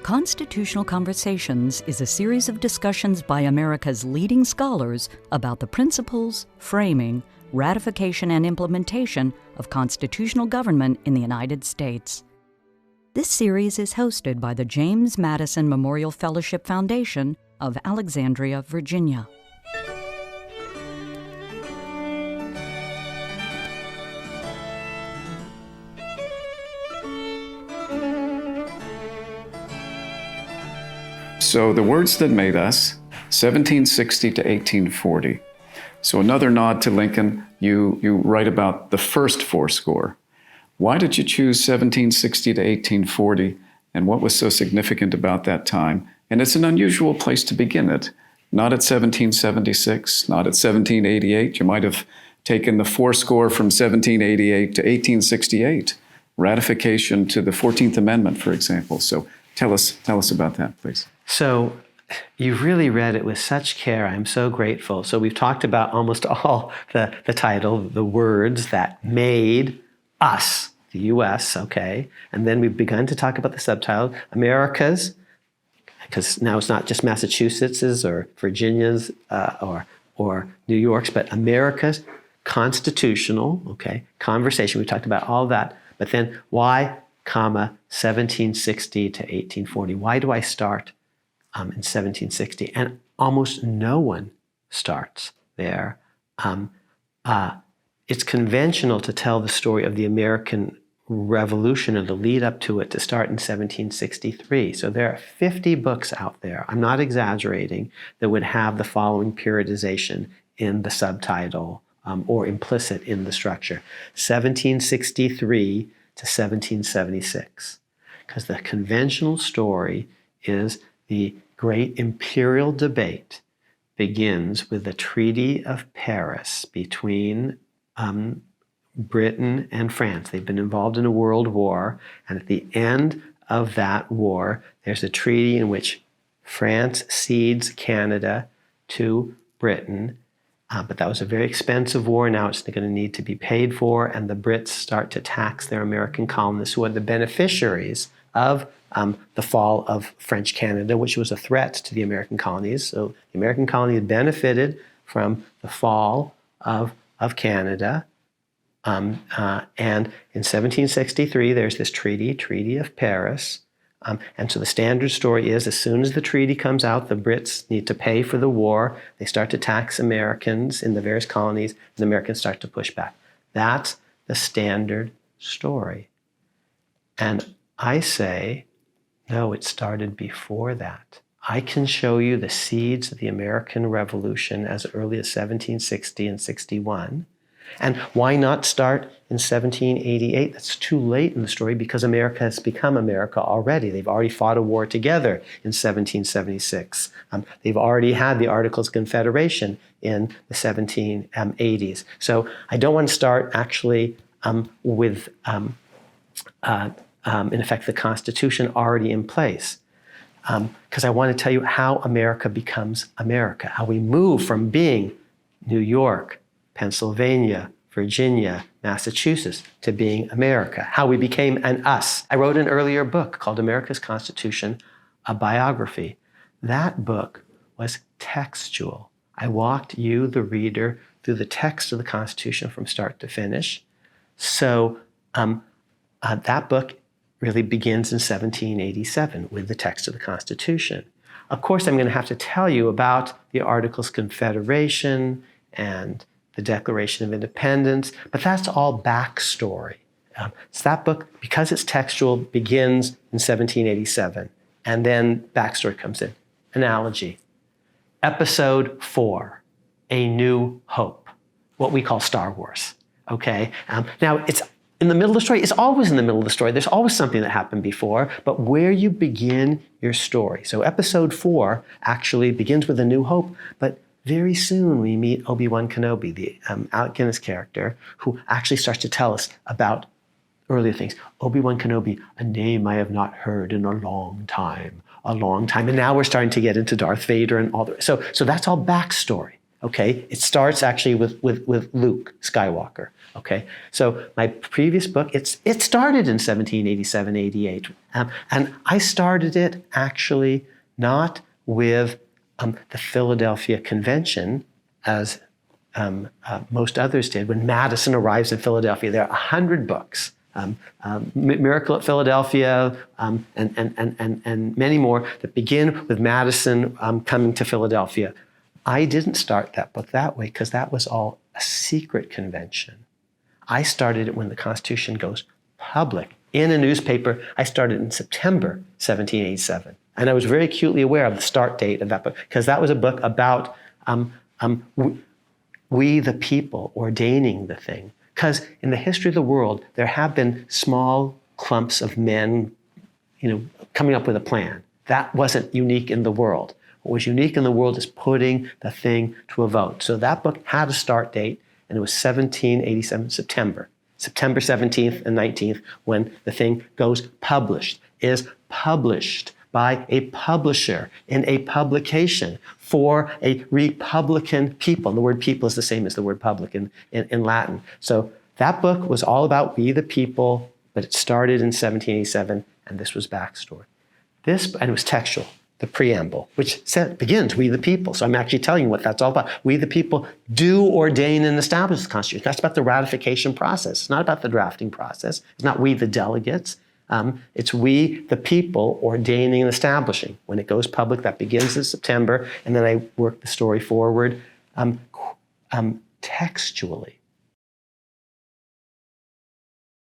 Constitutional Conversations is a series of discussions by America's leading scholars about the principles, framing, ratification, and implementation of constitutional government in the United States. This series is hosted by the James Madison Memorial Fellowship Foundation of Alexandria, Virginia. So the words that made us, 1760 to 1840. So another nod to Lincoln, you write about the first fourscore. Why did you choose 1760 to 1840, and what was so significant about that time? And it's an unusual place to begin it. Not at 1776, not at 1788. You might have taken the fourscore from 1788 to 1868. Ratification to the 14th Amendment, for example. So tell us about that, please. So you've really read it with such care. I'm so grateful. So we've talked about almost all the title, the words that made us, the U.S., okay? And then we've begun to talk about the subtitle, America's, because now it's not just Massachusetts's or Virginia's or New York's, but America's constitutional, okay, conversation. We talked about all that. But then why, 1760 to 1840? Why do I start in 1760? And almost no one starts there. It's conventional to tell the story of the American Revolution or the lead up to it to start in 1763. So there are 50 books out there, I'm not exaggerating, that would have the following periodization in the subtitle or implicit in the structure. 1763 to 1776. Because the conventional story is the great imperial debate begins with the Treaty of Paris between Britain and France. They've been involved in a world war, and at the end of that war, there's a treaty in which France cedes Canada to Britain, but that was a very expensive war. Now it's going to need to be paid for, and the Brits start to tax their American colonists, who are the beneficiaries of the fall of French Canada, which was a threat to the American colonies. So the American colonies benefited from the fall of Canada. And in 1763, there's this Treaty of Paris. And so the standard story is, as soon as the treaty comes out, the Brits need to pay for the war. They start to tax Americans in the various colonies, and the Americans start to push back. That's the standard story. And I say, no, it started before that. I can show you the seeds of the American Revolution as early as 1760 and 61. And why not start in 1788? That's too late in the story because America has become America already. They've already fought a war together in 1776. They've already had the Articles of Confederation in the 1780s. So I don't want to start actually with, in effect, the Constitution already in place. Because I want to tell you how America becomes America, how we move from being New York, Pennsylvania, Virginia, Massachusetts, to being America, how we became an us. I wrote an earlier book called America's Constitution, a biography. That book was textual. I walked you, the reader, through the text of the Constitution from start to finish. So that book really begins in 1787 with the text of the Constitution. Of course, I'm going to have to tell you about the Articles of Confederation and the Declaration of Independence, but that's all backstory. So that book, because it's textual, begins in 1787, and then backstory comes in. Analogy. Episode 4, A New Hope, what we call Star Wars, okay? Now, it's in the middle of the story. It's always in the middle of the story. There's always something that happened before, but where you begin your story. So episode 4 actually begins with A New Hope, but very soon we meet Obi-Wan Kenobi, the Alec Guinness character, who actually starts to tell us about earlier things. Obi-Wan Kenobi, a name I have not heard in a long time. And now we're starting to get into Darth Vader and all the, so that's all backstory, Okay, it starts actually with Luke Skywalker. Okay, so my previous book, it started in 1787, 88. And I started it actually not with the Philadelphia Convention, as most others did. When Madison arrives in Philadelphia, there are 100 books. Miracle at Philadelphia, and many more that begin with Madison coming to Philadelphia. I didn't start that book that way because that was all a secret convention. I started it when the Constitution goes public in a newspaper. I started in September 1787. And I was very acutely aware of the start date of that book because that was a book about we the people ordaining the thing. Because in the history of the world, there have been small clumps of men, coming up with a plan. That wasn't unique in the world. What was unique in the world is putting the thing to a vote. So that book had a start date, and it was 1787, September 17th and 19th, when the thing goes published, is published by a publisher in a publication for a Republican people. And the word people is the same as the word public in Latin. So that book was all about we the people, but it started in 1787, and this was backstory. And it was textual, the preamble, which begins, we the people. So I'm actually telling you what that's all about. We the people do ordain and establish the Constitution. That's about the ratification process. It's not about the drafting process. It's not we the delegates. It's we, the people, ordaining and establishing. When it goes public, that begins in September, and then I work the story forward textually.